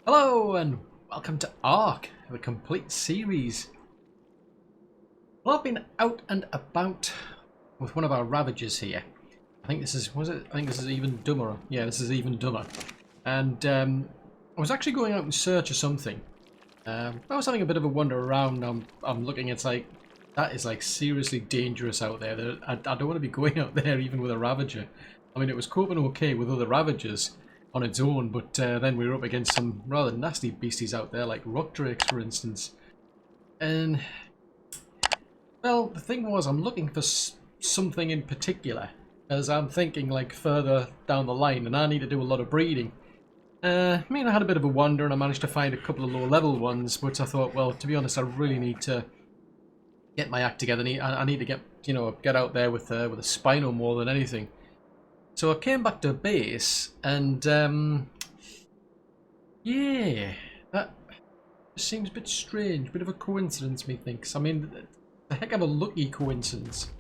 Hello and welcome to ARK, the complete series. Well, I've been out and about with one of our ravagers here. I think this is, was it? I think this is even dumber. Yeah, this is even dumber. And I was actually going out in search of something. I was having a bit of a wander around. I'm looking. It's like that is like seriously dangerous out there. I don't want to be going out there even with a ravager. I mean, it was coping okay with other ravagers on its own, but then we were up against some rather nasty beasties out there, like rock drakes, for instance. And well, the thing was, I'm looking for something in particular, as I'm thinking like further down the line, and I need to do a lot of breeding. I mean, I had a bit of a wander, and I managed to find a couple of low-level ones, but I thought, well, to be honest, I really need to get my act together. I need to get, you know, get out there with a Spino more than anything. So I came back to base, and yeah, that seems a bit strange, bit of a coincidence, methinks. I mean, the heck of a lucky coincidence.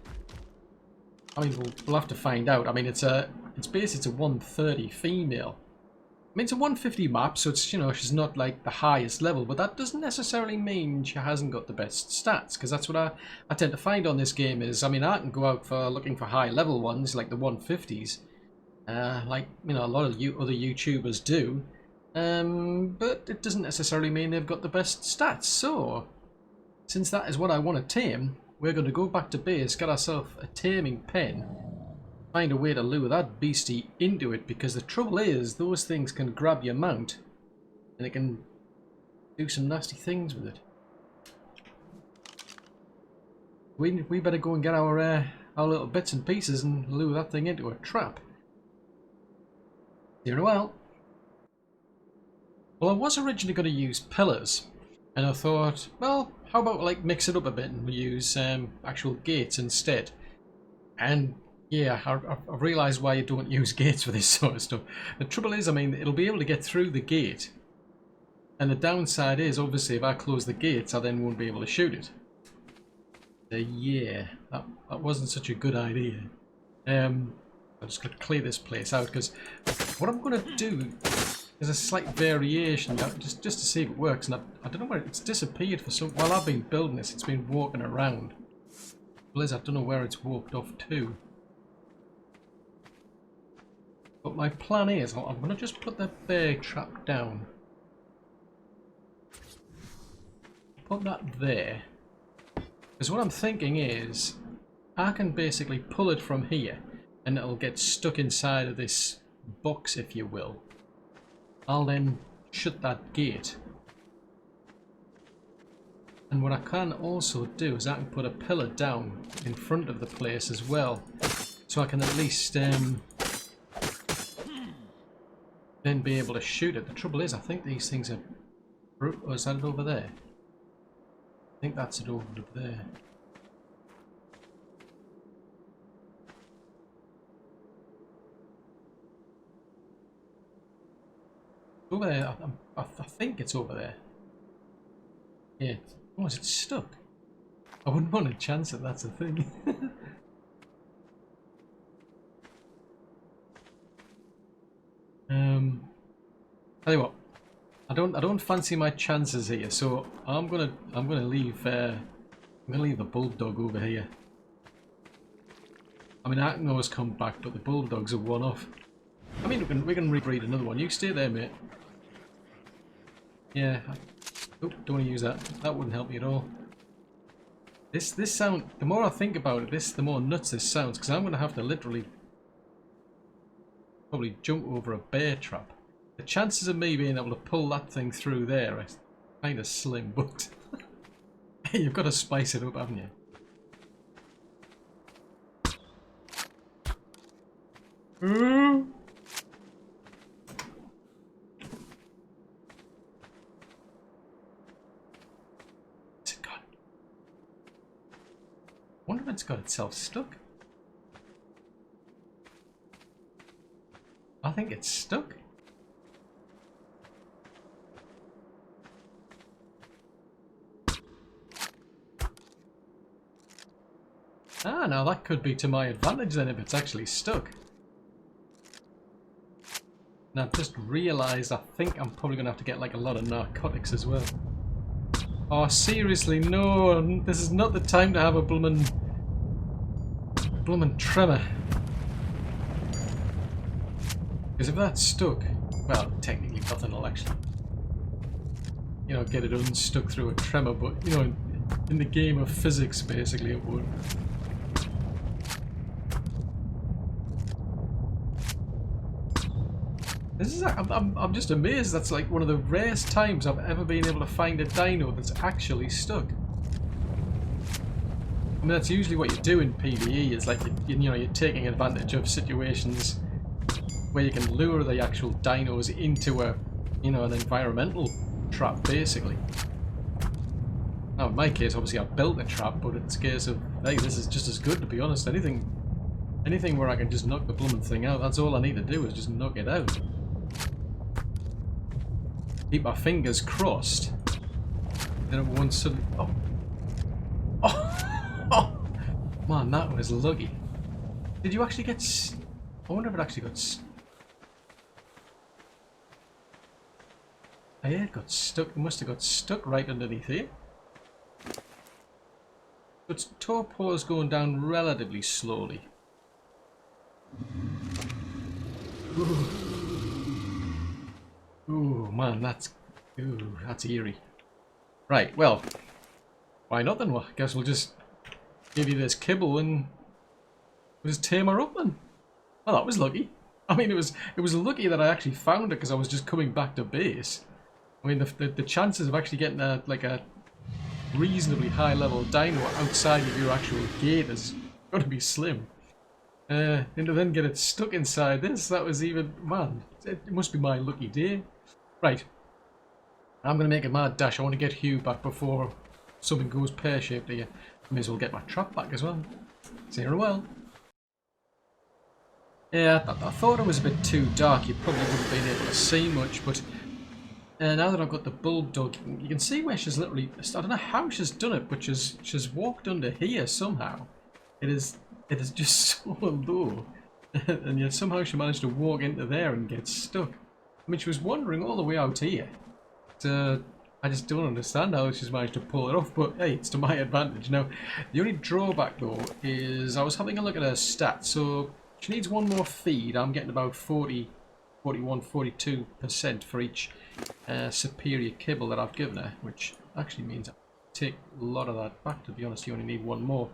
I mean, we'll have to find out. I mean, it's base, it's a 130 female. I mean, it's a 150 map, so it's, you know, she's not like the highest level, but that doesn't necessarily mean she hasn't got the best stats, because that's what I tend to find on this game is, I mean, I can go out for looking for high level ones, like the 150s, like, you know, a lot of other YouTubers do, but it doesn't necessarily mean they've got the best stats. So, since that is what I want to tame, we're going to go back to base, get ourselves a taming pen, find a way to lure that beastie into it, because the trouble is, those things can grab your mount, and it can do some nasty things with it. We better go and get our little bits and pieces and lure that thing into a trap. See you in a while. Well, I was originally going to use pillars, and I thought, well, how about like mix it up a bit and use actual gates instead. And yeah, I realised why you don't use gates for this sort of stuff. The trouble is, I mean, it'll be able to get through the gate, and the downside is, obviously, if I close the gates, I then won't be able to shoot it. Yeah, that wasn't such a good idea. I'm just going to clear this place out, because what I'm going to do is a slight variation, just to see if it works. And I don't know where it's disappeared for some. While I've been building this, it's been walking around. Liz, I don't know where it's walked off to. But my plan is, I'm going to just put the bear trap down. Put that there. Because what I'm thinking is, I can basically pull it from here, and it'll get stuck inside of this box, if you will. I'll then shut that gate. And what I can also do is I can put a pillar down in front of the place as well. So I can at least then be able to shoot it. The trouble is, I think these things are... Oh, is that it over there? I think that's it over there. Over there, I think it's over there. Yeah. Oh, is it stuck? I wouldn't want to chance it, that's the thing. Tell you what, I don't fancy my chances here, so I'm gonna leave the bulldog over here. I mean, I can always come back, but the bulldog's a one-off. I mean, we can rebreed another one. You stay there, mate. Yeah. Oh, don't want to use that. That wouldn't help me at all. This sound, the more I think about it, the more nuts this sounds, because I'm going to have to literally probably jump over a bear trap. The chances of me being able to pull that thing through there are kind of slim, but you've got to spice it up, haven't you? Where's it gone? I wonder if it's got itself stuck. I think it's stuck. Ah, now that could be to my advantage then if it's actually stuck. And I've just realised I think I'm probably going to have to get like a lot of narcotics as well. Oh, seriously, no. This is not the time to have a bloomin' tremor. Because if that's stuck, well, technically nothing will actually, you know, get it unstuck through a tremor, but, you know, in the game of physics, basically, it would. This is, I'm just amazed. That's like one of the rarest times I've ever been able to find a dino that's actually stuck. I mean, that's usually what you do in PvE. Is like you know, you're taking advantage of situations where you can lure the actual dinos into a, you know, an environmental trap, basically. Now, in my case, obviously I built a trap, but it's a case of, hey, this is just as good, to be honest. Anything where I can just knock the blooming thing out, that's all I need to do is just knock it out. Keep my fingers crossed. Then it won't suddenly. Oh. Oh. Man, that was lucky. Did you actually get? I wonder if it actually got. Oh, yeah, it got stuck. It must have got stuck right underneath here. Its torpor is going down relatively slowly. Ooh. Ooh, man, that's eerie. Right, well, why not then? Well, I guess we'll just give you this kibble and we'll just tame her up then. Well, that was lucky. I mean, it was lucky that I actually found it because I was just coming back to base. I mean, the chances of actually getting a reasonably high level dino outside of your actual gate is going to be slim. And to then get it stuck inside this, that was even, man, it must be my lucky day. Right, I'm going to make a mad dash. I want to get Hugh back before something goes pear-shaped here. I may as well get my trap back as well. See her well. Yeah, I thought it was a bit too dark. You probably wouldn't have been able to see much, but now that I've got the bulldog, you can see where she's literally, I don't know how she's done it, but she's walked under here somehow. It is just so low. And yet somehow she managed to walk into there and get stuck. I mean, she was wandering all the way out here. I just don't understand how she's managed to pull it off, but hey, it's to my advantage. Now, the only drawback though is I was having a look at her stats. So she needs one more feed. I'm getting about 41, 42% for each superior kibble that I've given her, which actually means I take a lot of that back. To be honest, you only need one more.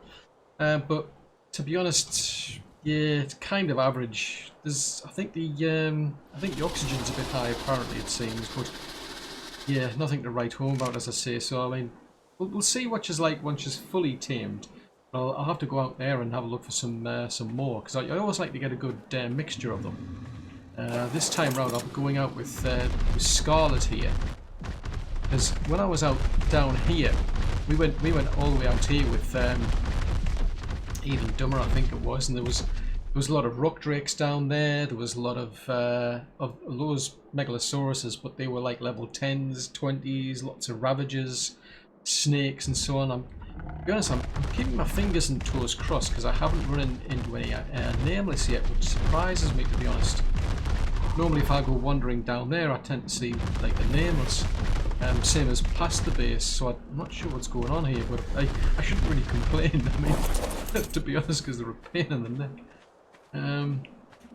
But to be honest, yeah, it's kind of average. I think the oxygen's a bit high apparently, it seems, but yeah, nothing to write home about, as I say. So I mean, we'll see what she's like once she's fully tamed. I'll have to go out there and have a look for some more, because I always like to get a good mixture of them. This time round, I'll be going out with Scarlet here, because when I was out down here, we went all the way out here with even dumber, I think it was, and there was a lot of rock drakes down there. There was a lot of those Megalosauruses, but they were like level 10s, 20s, lots of Ravagers, snakes, and so on. To be honest, I'm keeping my fingers and toes crossed because I haven't run into any nameless yet, which surprises me, to be honest. Normally, if I go wandering down there, I tend to see like the nameless. Same as past the base, so I'm not sure what's going on here, but I shouldn't really complain. I mean, to be honest, because they're a pain in the neck.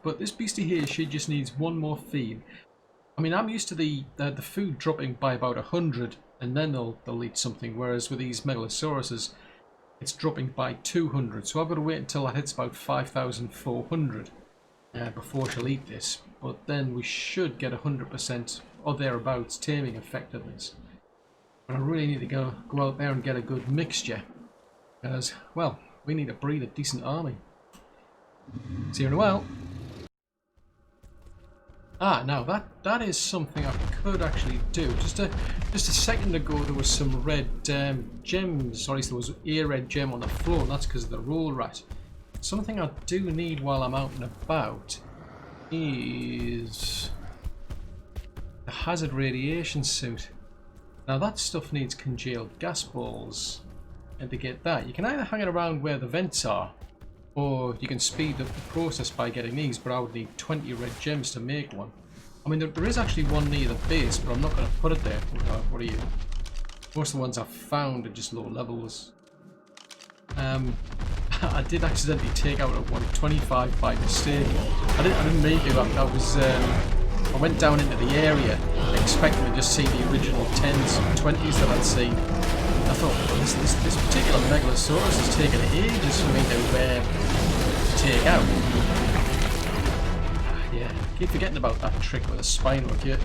But this beastie here, she just needs one more feed. I mean, I'm used to the food dropping by about 100, and then they'll eat something. Whereas with these Megalosauruses, it's dropping by 200. So I've got to wait until that hits about 5,400 before she'll eat this. But then we should get 100% or thereabouts taming effectiveness. But I really need to go out there and get a good mixture, because, well, we need to breed a decent army. See you in a while. Now that is something I could actually do. Just a second ago there was some red gems, or at least there was a red gem on the floor, and that's because of the roll rat. Something I do need while I'm out and about is the hazard radiation suit. Now that stuff needs congealed gas balls, and to get that you can either hang it around where the vents are, or you can speed up the process by getting these, but I would need 20 red gems to make one. I mean, there is actually one near the base, but I'm not going to put it there. What are you? Most of the ones I've found are just low levels. I did accidentally take out a 125 by mistake. I didn't mean to. I went down into the area expecting to just see the original 10s and 20s that I'd seen. I thought, well, this particular Megalosaurus has taken ages for me to take out. Yeah, I keep forgetting about that trick with a spine hook here.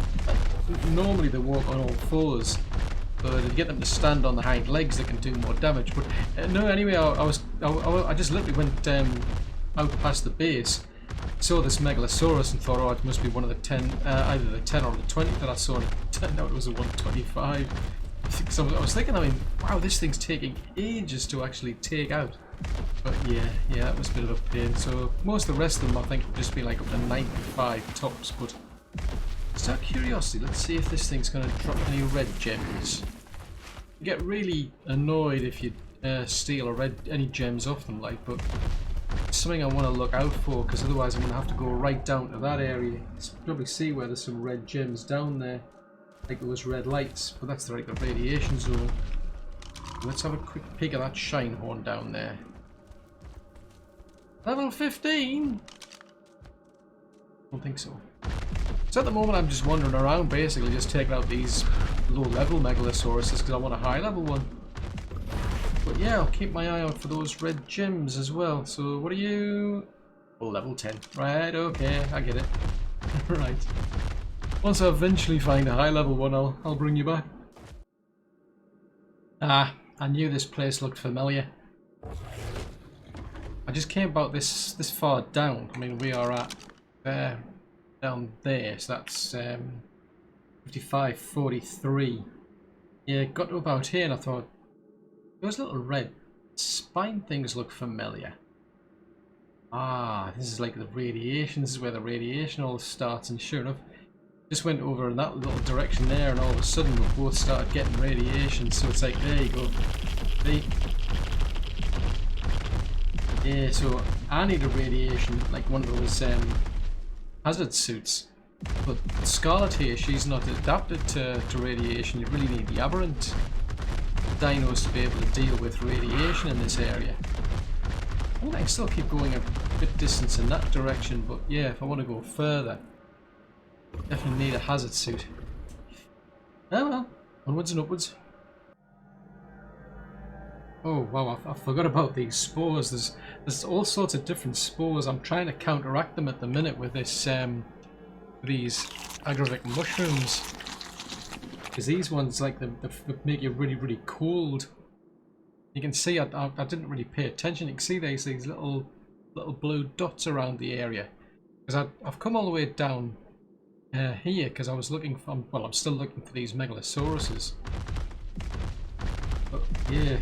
Normally they walk on all fours, but to get them to stand on the hind legs they can do more damage. But no, anyway, I just literally went out past the base, saw this Megalosaurus and thought, oh, it must be one of the 10, either the 10 or the 20 that I saw, and it turned out it was a 125. So I was thinking, I mean, wow, this thing's taking ages to actually take out. But yeah, that was a bit of a pain. So most of the rest of them I think would just be like up to 95 tops. But just out of curiosity, let's see if this thing's going to drop any red gems. You get really annoyed if you steal any gems off them, like, but it's something I want to look out for, because otherwise I'm going to have to go right down to that area. You can probably see where there's some red gems down there, like those red lights, but that's like the radiation zone. Let's have a quick peek at that shine horn down there. Level 15? Don't think so. So at the moment I'm just wandering around, basically just taking out these low level Megalosauruses because I want a high level one. But yeah, I'll keep my eye out for those red gems as well. So what are you? Oh, level 10. Right, okay, I get it. Right. Once I eventually find a high level one, I'll bring you back. Ah, I knew this place looked familiar. I just came about this far down. I mean, we are at down there, so that's 55, 43. Yeah, got to about here and I thought, those little red spine things look familiar. Ah, this is like the radiation. This is where the radiation all starts, and sure enough, just went over in that little direction there, and all of a sudden we both started getting radiation. So it's like, there you go. See? Yeah, so I need a radiation, like one of those hazard suits. But Scarlet here, she's not adapted to radiation. You really need the aberrant dinos to be able to deal with radiation in this area. I think I can still keep going a bit distance in that direction, but yeah, if I want to go further, definitely need a hazard suit. Oh well, onwards and upwards. Oh wow, I forgot about these spores. There's all sorts of different spores. I'm trying to counteract them at the minute with this these aggravatic mushrooms. Because these ones, like, they make you really, really cold. You can see I didn't really pay attention. You can see these little blue dots around the area. Because I've come all the way down here because I was looking for, well, I'm still looking for these Megalosauruses. But yeah.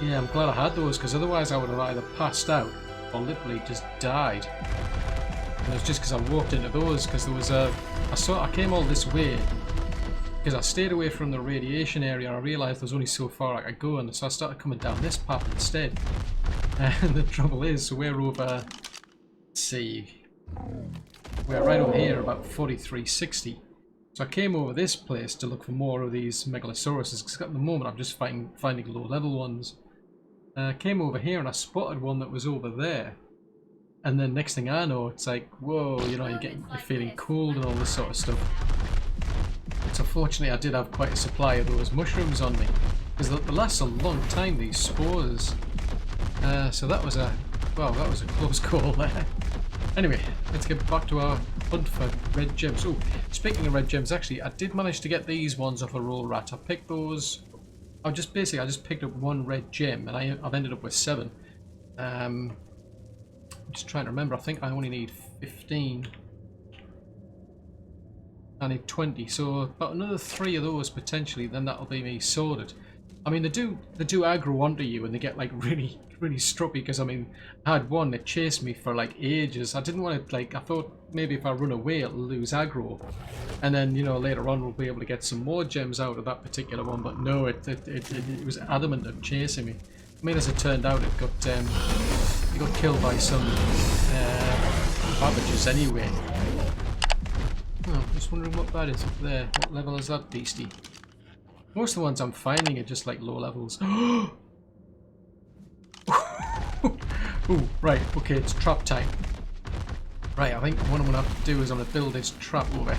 Yeah, I'm glad I had those, because otherwise I would have either passed out or literally just died. And it was just because I walked into those, because there was I came all this way because I stayed away from the radiation area, and I realised there was only so far I could go, and so I started coming down this path instead. And the trouble is, so we're over, let's see, we're right over here, about 4360. So I came over this place to look for more of these Megalosauruses, because at the moment I'm just finding low level ones. Came over here and I spotted one that was over there. And then next thing I know, it's like, whoa, you know, you're feeling cold and all this sort of stuff. So fortunately I did have quite a supply of those mushrooms on me, because they last a long time, these spores. So that was a close call there. Anyway, let's get back to our hunt for red gems. Oh, speaking of red gems, actually I did manage to get these ones off a roll rat. I picked those. I just picked up one red gem, and I've ended up with 7. I'm just trying to remember. I think I only need 15. I need 20, so about another 3 of those potentially. Then that'll be me sorted. I mean, they do aggro onto you, and they get like really stroppy. Because I mean, I had one that chased me for like ages. I didn't want to, like, I thought maybe if I run away it'll lose aggro, and then, you know, later on we'll be able to get some more gems out of that particular one. But no, it was adamant of chasing me. I mean, as it turned out, it got killed by some ravages anyway. Oh, I'm just wondering what that is up there. What level is that beastie? Most of the ones I'm finding are just like low levels. Ooh, right, okay, it's trap time. Right, I think what I'm going to have to do is I'm going to build this trap over.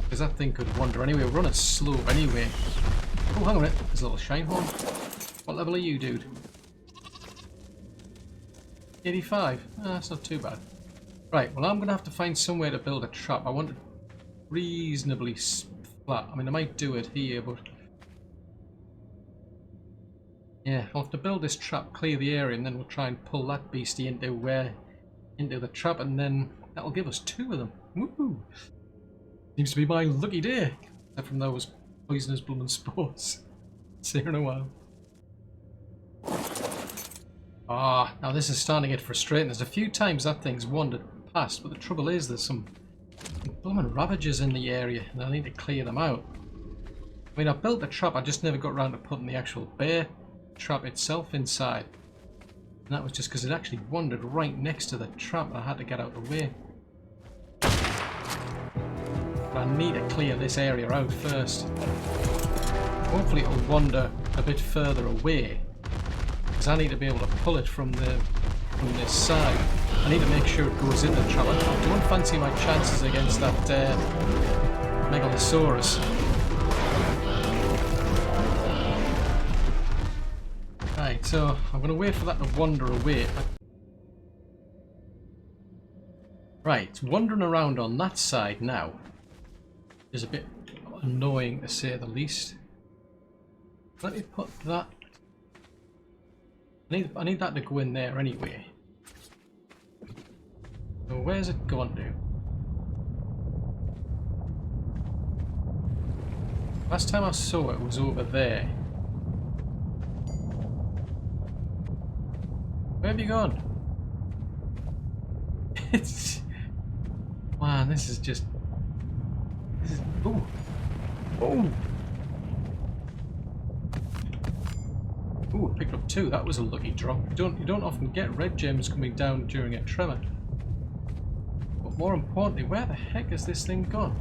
Because that thing could wander anyway. We're on a slope anyway. Oh, hang on a minute. There's a little shine horn. What level are you, dude? 85. Ah, that's not too bad. Right, well, I'm going to have to find somewhere to build a trap. I want it reasonably flat. I mean, I might do it here, but... yeah, I'll have to build this trap, clear the area, and then we'll try and pull that beastie into the trap, and then that'll give us 2 of them. Woohoo! Seems to be my lucky day. Except from those poisonous blooming spores. See you in a while. Ah, now this is starting to get frustrating. There's a few times that thing's wandered past, but the trouble is there's some blooming ravages in the area, and I need to clear them out. I mean, I built the trap, I just never got around to putting the actual bear trap itself inside. And that was just because it actually wandered right next to the trap and I had to get out of the way. But I need to clear this area out first. Hopefully it'll wander a bit further away, because I need to be able to pull it from this side. I need to make sure it goes in the trap. I don't fancy my chances against that Megalosaurus. Right, so I'm going to wait for that to wander away. Right, it's wandering around on that side now. It's a bit annoying to say the least. Let me put that... I need that to go in there anyway. So where's it gone to? Last time I saw it was over there. Where have you gone? It's... man, this is just... this is... ooh! Oh! Ooh, I picked up 2. That was a lucky drop. You don't often get red gems coming down during a tremor. But more importantly, where the heck has this thing gone?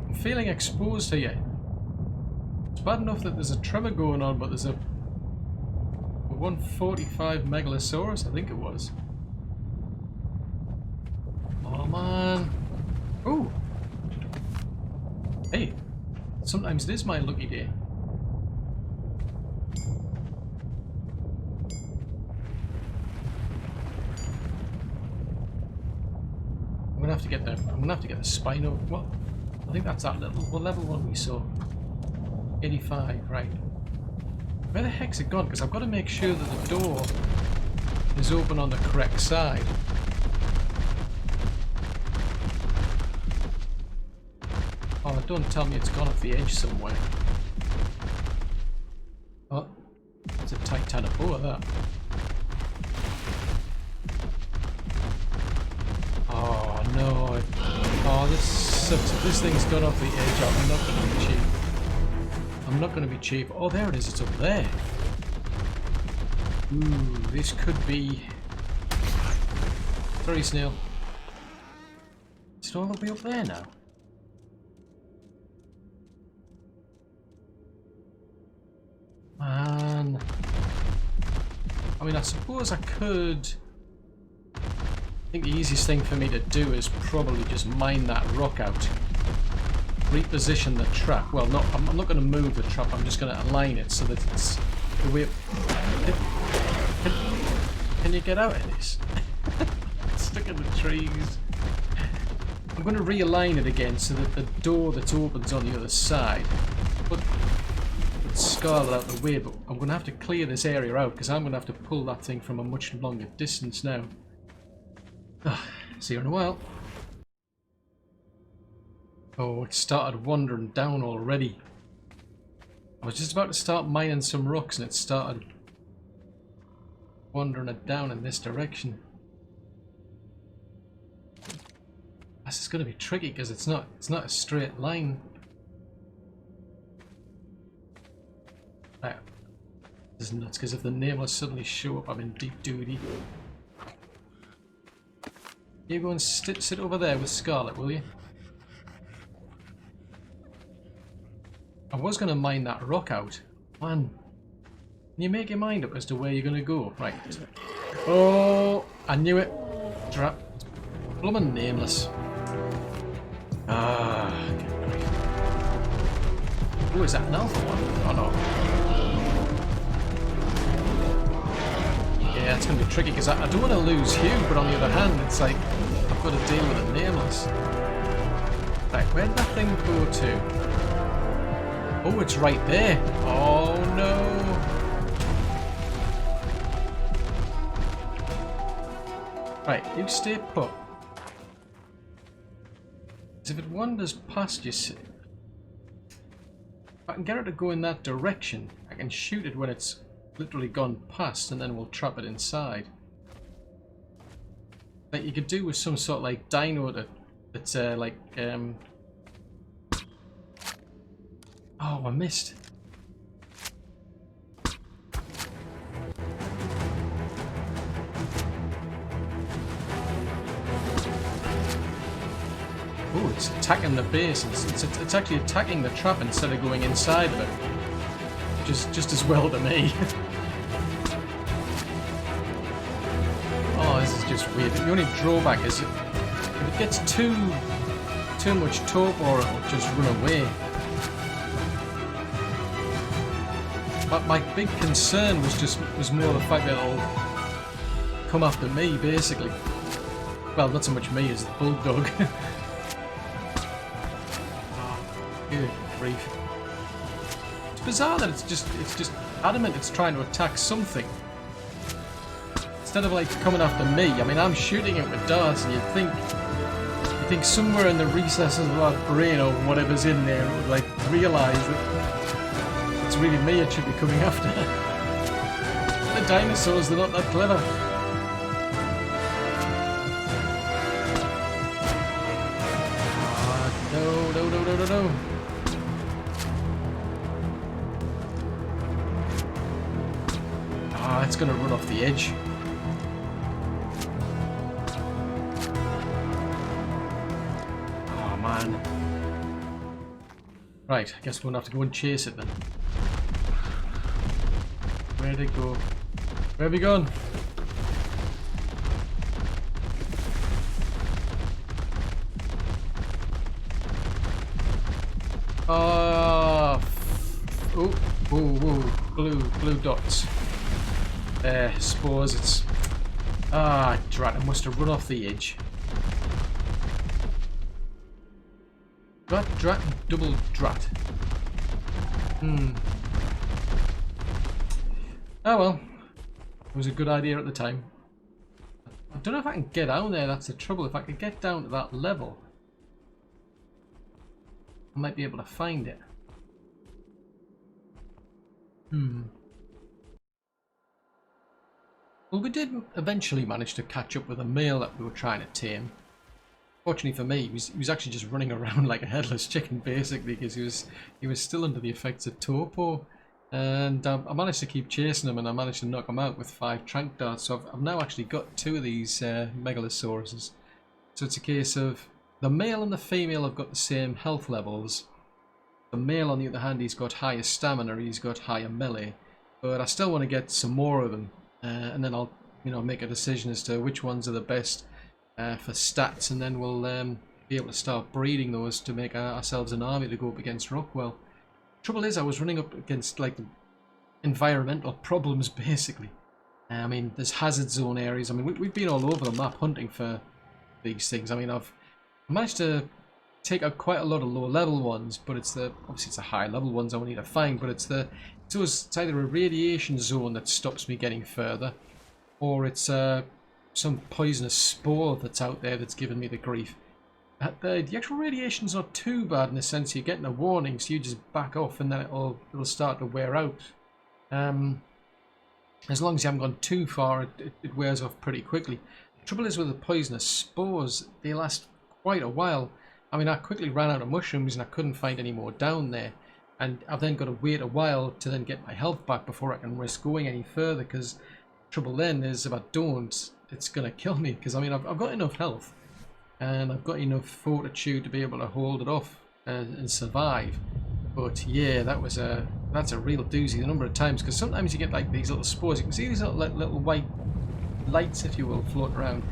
I'm feeling exposed here. It's bad enough that there's a tremor going on, but there's a 145 Megalosaurus, I think it was. Oh man. Ooh. Hey, sometimes it is my lucky day. I'm gonna have to get the spino. What? I think that's that little. What level one we saw? 85, right. Where the heck's it gone? Because I've got to make sure that the door is open on the correct side. Oh, don't tell me it's gone off the edge somewhere. Oh, it's a Titanoboa, that. Oh no. Oh, this sucks. If this thing's gone off the edge, I'm not going to be cheap. I'm not going to be cheap. Oh, there it is. It's up there. Ooh, this could be... sorry, snail. Is it all the way up there now? Man. I mean, I suppose I could... I think the easiest thing for me to do is probably just mine that rock out. Reposition the trap. Well, I'm not going to move the trap, I'm just going to align it so that it's the way... Can you get out of this? It's stuck in the trees. I'm going to realign it again so that the door that opens on the other side. Put Scarlet out the way, but I'm going to have to clear this area out because I'm going to have to pull that thing from a much longer distance now. See you in a while. Oh, it started wandering down already. I was just about to start mining some rocks and it started wandering it down in this direction. This is going to be tricky because it's not a straight line. Right. This is nuts because if the nameless suddenly show up, I'm in deep duty. You go and sit over there with Scarlet, will you? I was going to mine that rock out. Man, can you make your mind up as to where you're going to go? Right. Oh, I knew it. Trap. Bloomin' nameless. Ah. Oh, is that an alpha one? Oh no. Yeah, it's going to be tricky because I don't want to lose Hugh, but on the other hand, it's like I've got to deal with a nameless. Right, where did that thing go to? Oh, it's right there. Oh no. Right, you stay put. If it wanders past you, if I can get it to go in that direction, I can shoot it when it's literally gone past, and then we'll trap it inside. Like you could do with some sort of like dino that's like oh, I missed. Oh, it's attacking the base. It's actually attacking the trap instead of going inside of it. Just as well to me. Oh, this is just weird. The only drawback is if it gets too much torpor, it'll just run away. But my big concern was more the fact that it'll come after me, basically. Well, not so much me as the bulldog. Good grief. It's bizarre that it's just adamant it's trying to attack something. Instead of like coming after me. I mean, I'm shooting it with darts, and you think somewhere in the recesses of that brain or whatever's in there it would like realise that it's really me it should be coming after. The dinosaurs, they're not that clever. No. Ah, it's gonna run off the edge. Oh man. Right, I guess we'll have to go and chase it then. Where'd it go? Where have you gone? Oh, blue dots. Spores. It's drat. I must have run off the edge. Drat, double drat. Oh well, it was a good idea at the time. I don't know if I can get down there. That's the trouble. If I could get down to that level, I might be able to find it. Well, we did eventually manage to catch up with a male that we were trying to tame. Fortunately for me, he was actually just running around like a headless chicken, basically, because he was still under the effects of torpor. And I managed to keep chasing him, and I managed to knock him out with 5 trank darts. So I've now actually got 2 of these Megalosauruses. So it's a case of the male and the female have got the same health levels. The male, on the other hand, he's got higher stamina, he's got higher melee. But I still want to get some more of them, and then I'll, make a decision as to which ones are the best for stats, and then we'll be able to start breeding those to make ourselves an army to go up against Rockwell. Trouble is, I was running up against like environmental problems, basically. I mean, there's hazard zone areas. I mean, we've been all over the map hunting for these things. I mean, I've managed to take out quite a lot of low level ones, but obviously it's the high level ones I need to find, but it's either a radiation zone that stops me getting further, or it's some poisonous spore that's out there that's giving me the grief. The actual radiation's not too bad in the sense you're getting a warning, so you just back off and then it'll start to wear out. As long as you haven't gone too far, it wears off pretty quickly. The trouble is with the poisonous spores, they last quite a while. I mean, I quickly ran out of mushrooms and I couldn't find any more down there. And I've then got to wait a while to then get my health back before I can risk going any further, because the trouble then is if I don't, it's gonna kill me, because I mean I've got enough health and I've got enough fortitude to be able to hold it off and survive. But yeah, that's a real doozy the number of times, because sometimes you get like these little spores. You can see these little white lights, if you will, float around.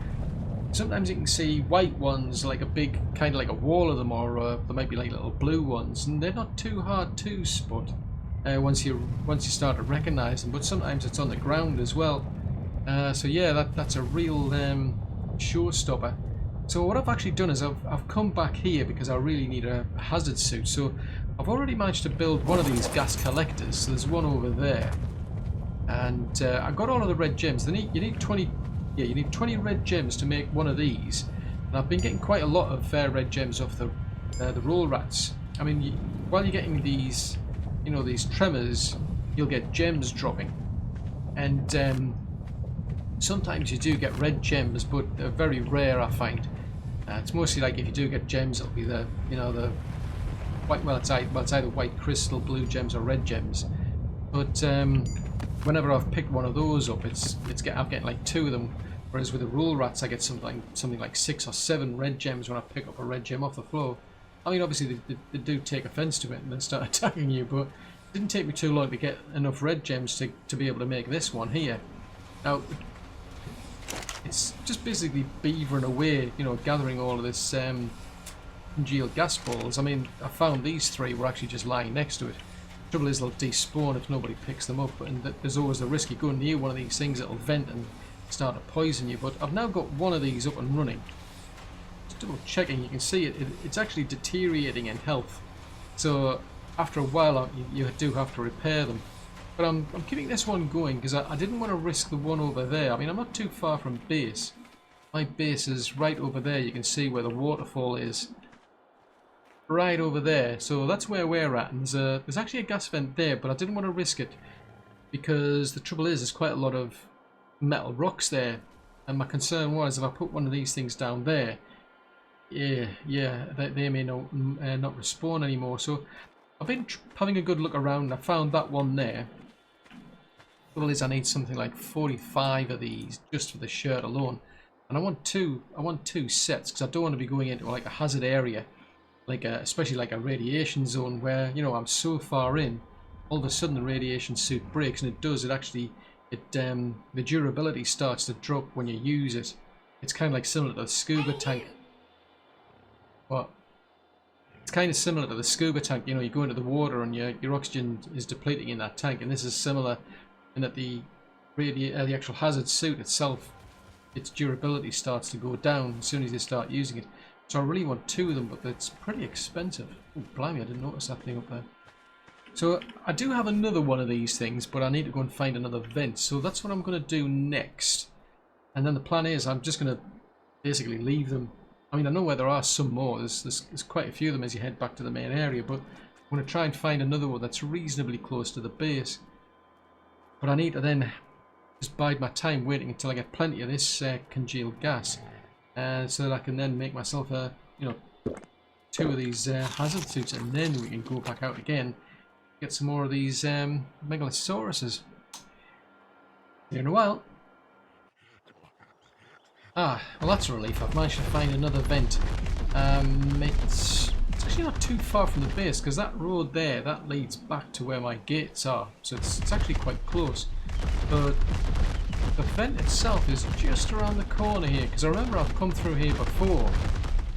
Sometimes you can see white ones, like a big, kind of like a wall of them, or there might be like little blue ones, and they're not too hard to spot once you start to recognise them. But sometimes it's on the ground as well. So yeah, that's a real showstopper. So what I've actually done is I've come back here because I really need a hazard suit. So I've already managed to build one of these gas collectors. So there's one over there, and I got all of the red gems. You need 20. Yeah, you need 20 red gems to make one of these, and I've been getting quite a lot of red gems off the roll rats. I mean, while you're getting these, you know, these tremors, you'll get gems dropping, and sometimes you do get red gems, but they're very rare, I find. It's mostly like if you do get gems, it'll be the, you know, the white. Well, it's either white crystal, blue gems, or red gems. But whenever I've picked one of those up, I'm getting like 2 of them. Whereas with the roll rats, I get something like 6 or 7 red gems when I pick up a red gem off the floor. I mean, obviously they do take offence to it and then start attacking you, but it didn't take me too long to get enough red gems to be able to make this one here. Now, it's just basically beavering away, you know, gathering all of this congealed gas balls. I mean, I found these 3 were actually just lying next to it. Trouble is they'll despawn if nobody picks them up, and there's always the risk you go near one of these things, it'll vent and start to poison you. But I've now got one of these up and running. Just double checking, you can see it's actually deteriorating in health, so after a while you do have to repair them. But I'm keeping this one going because I didn't want to risk the one over there. I mean, I'm not too far from base. My base is right over there. You can see where the waterfall is. Right over there, so that's where we're at, and there's actually a gas vent there, but I didn't want to risk it because the trouble is there's quite a lot of metal rocks there, and my concern was if I put one of these things down there, they may not respawn anymore. So I've been having a good look around. I found that one there. The trouble is I need something like 45 of these just for the shirt alone, and I want two sets because I don't want to be going into like a hazard area. Especially like a radiation zone where, you know, I'm so far in, all of a sudden the radiation suit breaks, and the durability starts to drop when you use it. It's kind of like similar to the scuba tank. What? It's kind of similar to the scuba tank. You know, you go into the water and your oxygen is depleting in that tank, and this is similar in that the actual hazard suit itself, its durability starts to go down as soon as you start using it. So I really want 2 of them, but it's pretty expensive. Oh, blimey, I didn't notice that thing up there. So I do have another one of these things, but I need to go and find another vent. So that's what I'm going to do next. And then the plan is I'm just going to basically leave them. I mean, I know where there are some more. There's quite a few of them as you head back to the main area, but I'm going to try and find another one that's reasonably close to the base. But I need to then just bide my time waiting until I get plenty of this congealed gas. So that I can then make myself a, 2 of these hazard suits, and then we can go back out again, get some more of these Megalosauruses. See you in a while. Well that's a relief. I've managed to find another vent. It's actually not too far from the base, because that road there, that leads back to where my gates are, so it's actually quite close. But the vent itself is just around the corner here, because I remember I've come through here before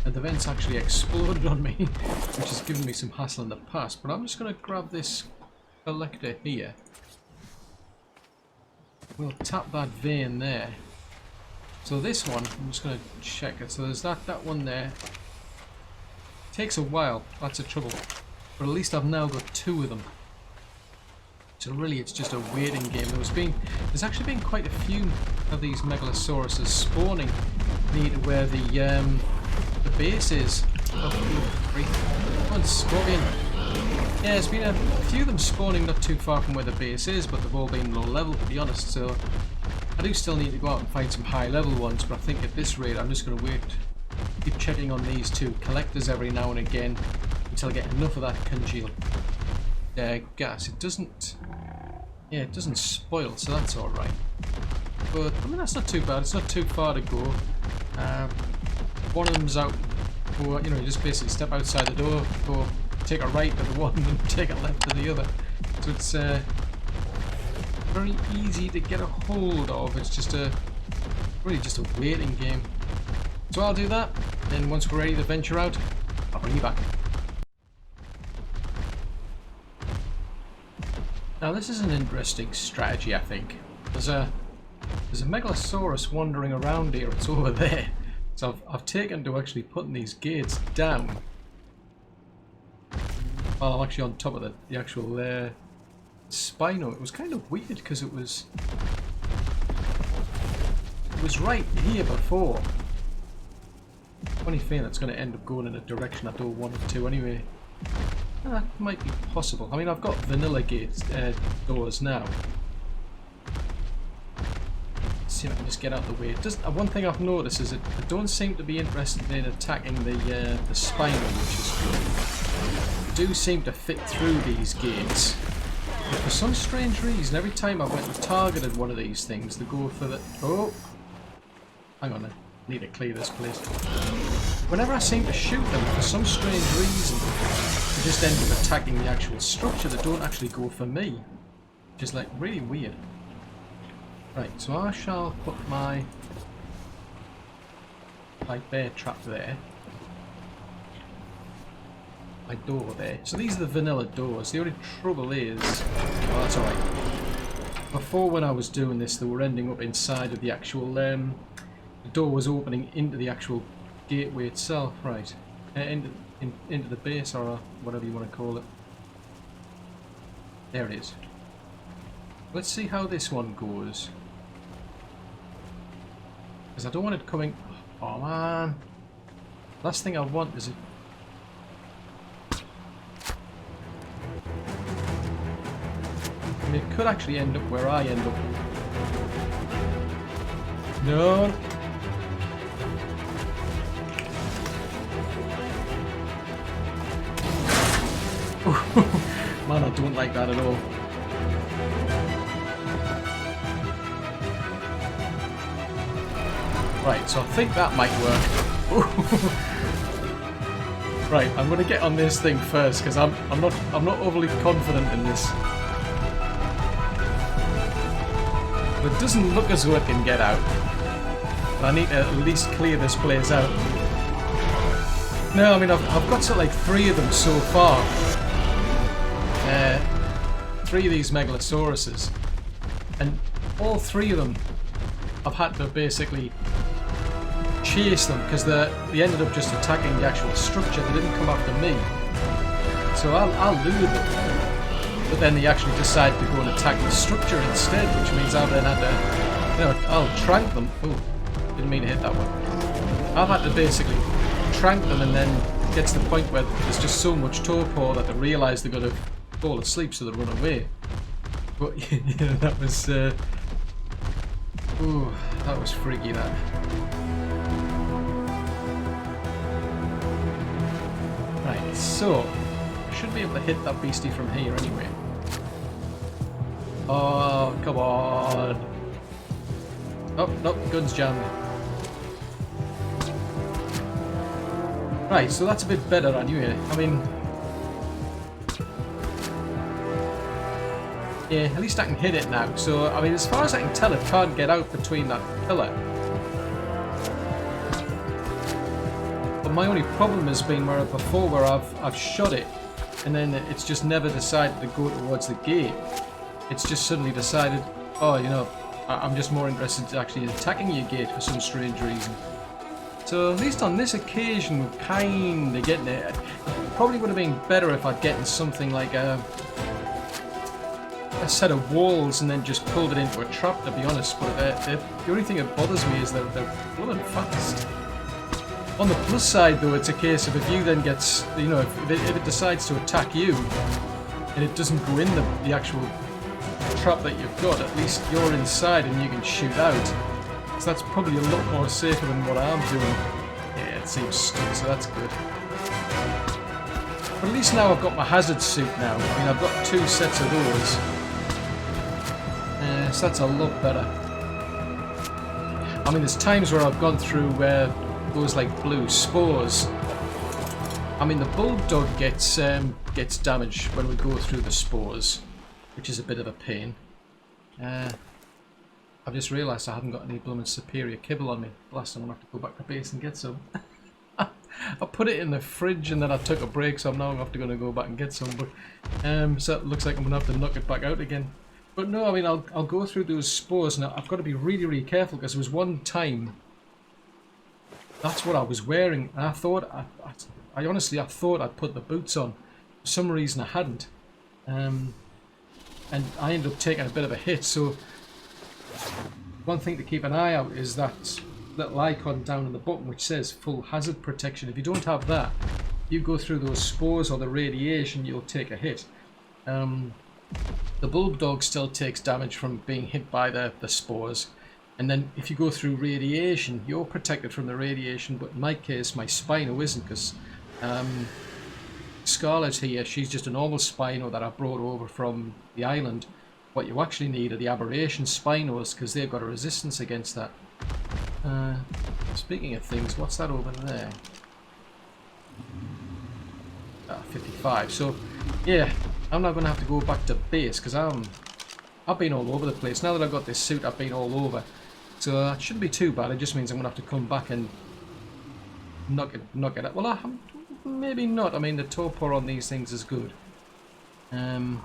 and the vent's actually exploded on me, which has given me some hassle in the past. But I'm just going to grab this collector here. We'll tap that vein there. So this one, I'm just going to check it. So there's that one there. Takes a while, that's a trouble. But at least I've now got 2 of them. So really it's just a waiting game. There's actually been quite a few of these Megalosauruses spawning near to where the base is. Come on, Scorpion. Yeah, there's been a few of them spawning not too far from where the base is, but they've all been low level, to be honest. So I do still need to go out and find some high level ones, but I think at this rate I'm just going to wait. Keep checking on these 2 collectors every now and again until I get enough of that congealed gas. It doesn't spoil, so that's all right. But, I mean, that's not too bad. It's not too far to go. One of them's out, or, you know, you just basically step outside the door, go take a right to the one and take a left to the other. So it's very easy to get a hold of. It's just really just a waiting game. So I'll do that, then once we're ready to venture out, I'll bring you back. Now this is an interesting strategy, I think. There's a Megalosaurus wandering around here. It's over there. So I've taken to actually putting these gates down. While I'm actually on top of the actual spino. It was kind of weird because it was right here before. Funny feeling it's going to end up going in a direction I don't want it to anyway. That might be possible. I mean, I've got vanilla gates doors now. Let's see if I can just get out of the way. One thing I've noticed is that they don't seem to be interested in attacking the spino, which is good. They do seem to fit through these gates. But for some strange reason, every time I went and targeted one of these things, they go for the... Oh! Hang on, I need to clear this place. Whenever I seem to shoot them, for some strange reason, they just end up attacking the actual structure. They don't actually go for me. Which is like really weird. Right, so I shall put my bear trap there. My door there. So these are the vanilla doors. The only trouble is... Oh, that's alright. Before, when I was doing this, they were ending up inside of the actual... the door was opening into the actual gateway itself. Right. Into the base, or whatever you want to call it. There it is. Let's see how this one goes. Because I don't want it coming... Oh man. Last thing I want is it... I mean, it could actually end up where I end up. No. Man, I don't like that at all. Right, so I think that might work. Right, I'm going to get on this thing first because I'm not overly confident in this. But it doesn't look as though it can get out. But I need to at least clear this place out. No, I mean I've got sort of like 3 of them so far. 3 of these Megalosauruses, and all 3 of them I've had to basically chase them because they ended up just attacking the actual structure. They didn't come after me, so I'll lure them. But then they actually decided to go and attack the structure instead, which means I've then had to, you know, I'll trank them. Oh, didn't mean to hit that one. I've had to basically trank them, and then it gets to the point where there's just so much torpor that they realise they're going to fall asleep, so they run away. But yeah, that was ooh, that was freaky, that. Right, so I should be able to hit that beastie from here anyway. Oh, come on. Oh, no, gun's jammed. Right, so that's a bit better anyway. I mean, yeah, at least I can hit it now. So, I mean, as far as I can tell, it can't get out between that pillar. But my only problem has been where before, where I've shot it, and then it's just never decided to go towards the gate. It's just suddenly decided, oh, you know, I'm just more interested in actually attacking your gate for some strange reason. So at least on this occasion, we're kind of getting it. It probably would have been better if I'd gotten something like a set of walls and then just pulled it into a trap, to be honest. But the only thing that bothers me is that they're blooming fast. On the plus side, though, it's a case of if you then gets, you know, if it decides to attack you and it doesn't go in the actual trap that you've got, at least you're inside and you can shoot out. So that's probably a lot more safer than what I'm doing. Yeah, it seems stuck, so that's good. But at least now I've got my hazard suit now. I mean, I've got 2 sets of those. So that's a lot better. I mean, there's times where I've gone through where those like blue spores. I mean, the bulldog gets damaged when we go through the spores, which is a bit of a pain. I've just realised I haven't got any blooming superior kibble on me. Last time I'm going to have to go back to base and get some. I put it in the fridge and then I took a break, so I'm now going to go back and get some. But so it looks like I'm going to have to knock it back out again. But no, I mean, I'll go through those spores. Now I've got to be really, really careful, because there was one time that's what I was wearing, and I thought I honestly thought I'd put the boots on. For some reason I hadn't, and I ended up taking a bit of a hit. So one thing to keep an eye out is that little icon down in the bottom which says full hazard protection. If you don't have that, you go through those spores or the radiation, you'll take a hit. The bulldog still takes damage from being hit by the spores, and then if you go through radiation, you're protected from the radiation. But in my case, my Spino isn't, because Scarlet here, she's just a normal Spino that I brought over from the island. What you actually need are the aberration Spinos, because they've got a resistance against that. Speaking of things, what's that over there? 55. So yeah, I'm not going to have to go back to base, because I've been all over the place. Now that I've got this suit, I've been all over. So it shouldn't be too bad. It just means I'm going to have to come back and knock it out. Well, maybe not. I mean, the torpor on these things is good. I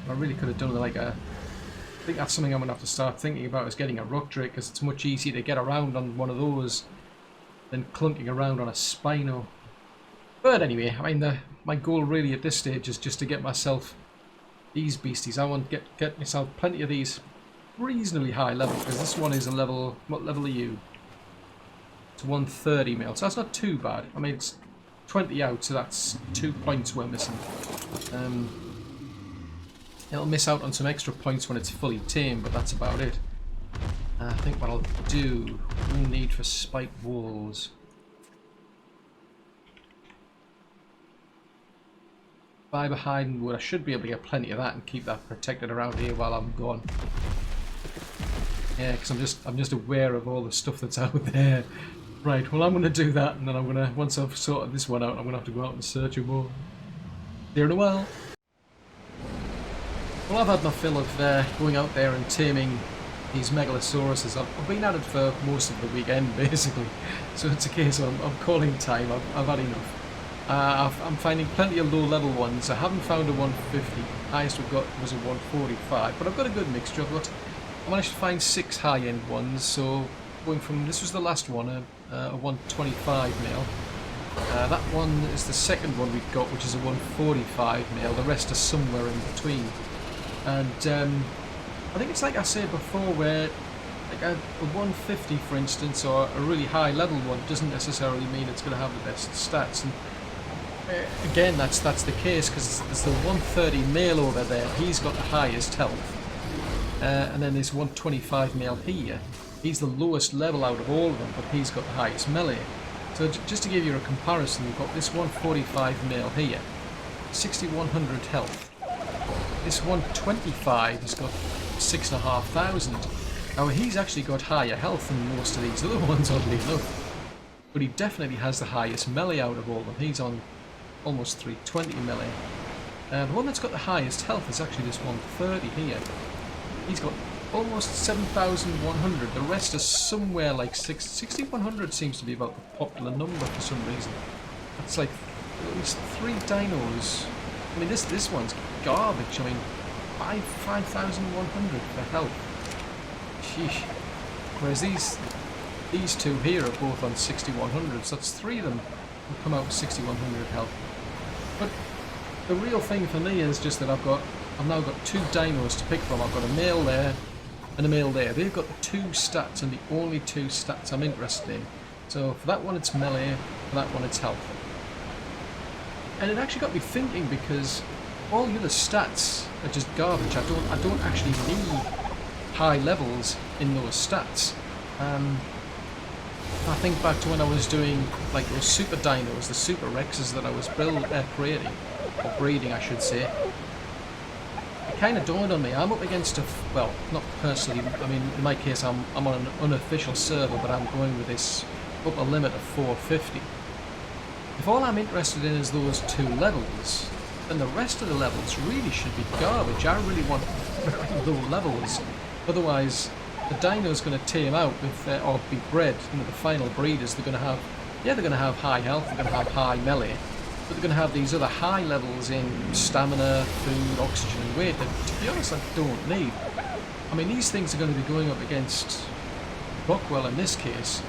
really could have done like a... I think that's something I'm going to have to start thinking about, is getting a rock drake, because it's much easier to get around on one of those than clunking around on a Spino. But anyway, I mean, my goal really at this stage is just to get myself these beasties. I want to get myself plenty of these reasonably high level, because this one is a level... What level are you? It's 130 mil, so that's not too bad. I mean, it's 20 out, so that's 2 points we're missing. It'll miss out on some extra points when it's fully tamed, but that's about it. I think what I'll do, we'll need for spiked walls. Fibre hiding wood, I should be able to get plenty of that and keep that protected around here while I'm gone. Yeah, because I'm just aware of all the stuff that's out there. Right, well, I'm going to do that, and then I'm going to, once I've sorted this one out, I'm going to have to go out and search for more. There in a while. Well, I've had my fill of going out there and taming these Megalosauruses. I've been at it for most of the weekend, basically. So it's a case of I'm calling time. I've had enough. I'm finding plenty of low-level ones. I haven't found a 150. Highest we've got was a 145, but I've got a good mixture. I managed to find 6 high-end ones. So going from, this was the last one, a 125 mil. That one is the second one we've got, which is a 145 mil. The rest are somewhere in between. And I think it's like I said before, where like a 150, for instance, or a really high level one doesn't necessarily mean it's going to have the best stats. And again, that's the case, because there's the 130 male over there. He's got the highest health, and then there's 125 male here. He's the lowest level out of all of them, but he's got the highest melee. So just to give you a comparison, we've got this 145 male here, 6100 health. This 125 has got 6,500. Now he's actually got higher health than most of these other ones, oddly enough. But he definitely has the highest melee out of all of them. He's on almost 320 melee. The one that's got the highest health is actually this 130 here. He's got almost 7,100. The rest are somewhere like 6,100 seems to be about the popular number for some reason. That's like at least 3 dinos. I mean, this one's garbage. I mean, 5,100 for health. Sheesh. Whereas these two here are both on 6,100, so that's 3 of them will come out with 6,100 health. But the real thing for me is just that I've now got 2 dinos to pick from. I've got a male there and a male there. They've got the 2 stats, and the only 2 stats I'm interested in. So for that one it's melee, for that one it's health. And it actually got me thinking, because all the other stats are just garbage. I don't actually need high levels in those stats. I think back to when I was doing like those super dinos, the super Rexes that I was creating, or breeding I should say. kind of dawned on me. I'm up against well, not personally. I mean, in my case, I'm on an unofficial server, but I'm going with this upper limit of 450. If all I'm interested in is those 2 levels, then the rest of the levels really should be garbage. I really want very low levels. Otherwise, the dino's going to tame out with, or be bred. You know, the final breeders, they're going to have, yeah, they're going to have high health, they're going to have high melee, but they're going to have these other high levels in stamina, food, oxygen and weight that, to be honest, I don't need. I mean, these things are going to be going up against Rockwell in this case.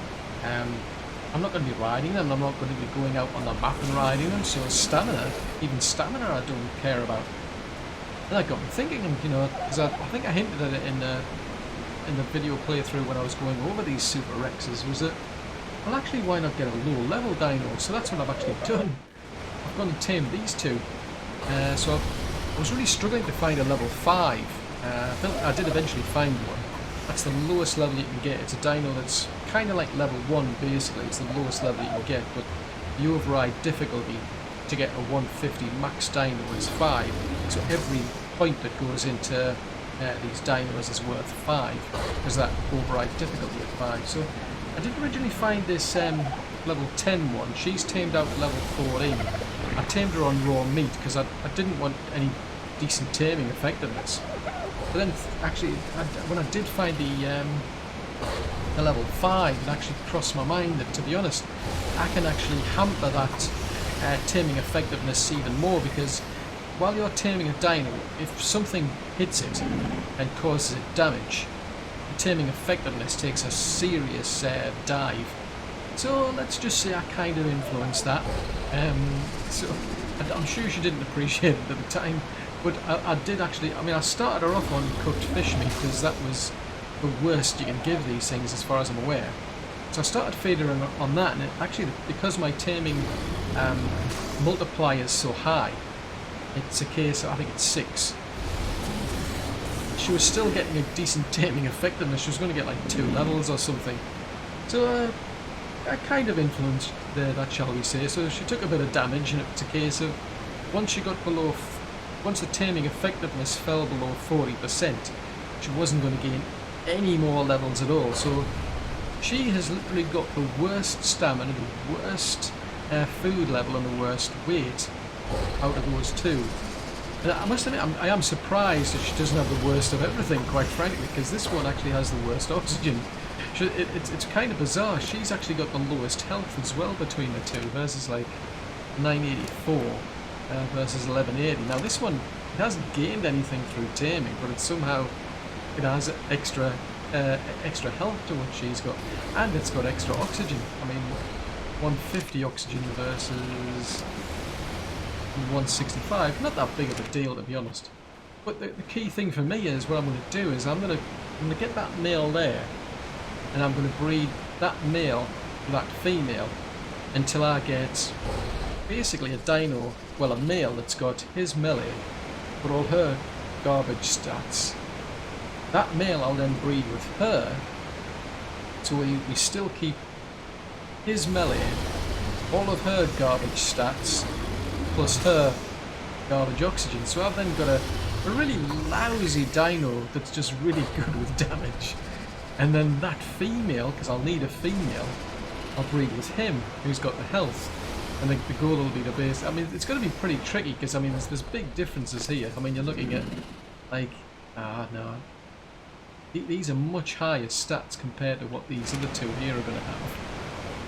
I'm not going to be riding them, I'm not going to be going out on the map and riding them, so stamina, even stamina I don't care about. And that got me thinking, you know, because I think I hinted at it in the video playthrough when I was going over these Super Rexes, was that, well, actually, why not get a low level dino? So that's what I've actually done. I've gone and tamed these 2. So I was really struggling to find a level 5. I did eventually find one. That's the lowest level you can get. It's a dino that's kind of like level 1, basically. It's the lowest level you can get, but the override difficulty to get a 150 max dino is 5. So every point that goes into these dinos is worth 5, because that override difficulty at 5. So I did originally find this level 10 one. She's tamed out to level 14. I tamed her on raw meat because I didn't want any decent taming effectiveness. But then, actually, when I did find the level 5, it actually crossed my mind that, to be honest, I can actually hamper that taming effectiveness even more, because while you're taming a dino, if something hits it and causes it damage, the taming effectiveness takes a serious dive. So let's just say I kind of influenced that. So I'm sure she didn't appreciate it at the time. But I did actually, I mean, I started her off on cooked fish meat because that was the worst you can give these things as far as I'm aware. So I started feeding her on that, and actually, because my taming multiplier is so high, it's a case, I think it's 6. She was still getting a decent taming effectiveness. She was going to get like 2 levels or something. So I kind of influenced that, shall we say. So she took a bit of damage, and it's a case of once the taming effectiveness fell below 40%, she wasn't going to gain any more levels at all. So she has literally got the worst stamina, the worst food level, and the worst weight out of those 2. And I must admit, I am surprised that she doesn't have the worst of everything, quite frankly, because this one actually has the worst oxygen. It's kind of bizarre. She's actually got the lowest health as well between the 2, versus like 984 versus 1180. Now this one, it hasn't gained anything through taming, but it somehow it has extra health to what she's got, and it's got extra oxygen. I mean, 150 oxygen versus 165, not that big of a deal, to be honest. But the key thing for me is, what I'm going to do is I'm going to get that male there, and I'm going to breed that male with that female until I get basically a dino, well, a male that's got his melee but all her garbage stats. That male I'll then breed with her, so we still keep his melee, all of her garbage stats, plus her garbage oxygen. So I've then got a really lousy dino that's just really good with damage. And then that female, because I'll need a female, I'll breed with him, who's got the health. And the goal will be to base. I mean, it's going to be pretty tricky, because I mean, there's big differences here. I mean, you're looking at, like, no. These are much higher stats compared to what these other 2 here are going to have.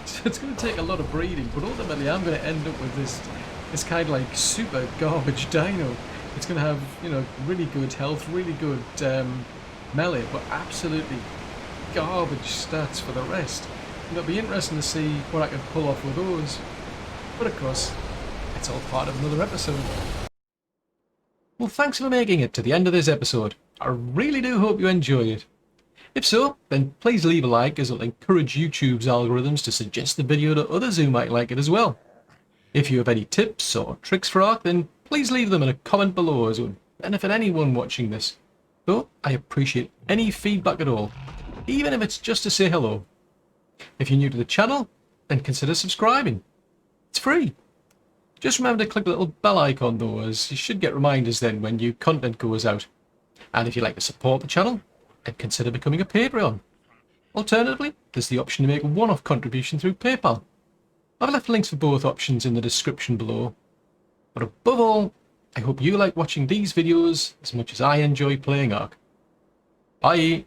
So it's going to take a lot of breeding, but ultimately I'm going to end up with this kind of like super garbage dino. It's going to have, you know, really good health, really good melee, but absolutely garbage stats for the rest. And it'll be interesting to see what I can pull off with those. But of course, it's all part of another episode. Well, thanks for making it to the end of this episode. I really do hope you enjoy it. If so, then please leave a like, as it'll encourage YouTube's algorithms to suggest the video to others who might like it as well. If you have any tips or tricks for ARK, then please leave them in a comment below, as it would benefit anyone watching this. So, I appreciate any feedback at all, even if it's just to say hello. If you're new to the channel, then consider subscribing. It's free. Just remember to click the little bell icon though, as you should get reminders then when new content goes out. And if you'd like to support the channel, then consider becoming a Patreon. Alternatively, there's the option to make a one-off contribution through PayPal. I've left links for both options in the description below. But above all, I hope you like watching these videos as much as I enjoy playing ARK. Bye!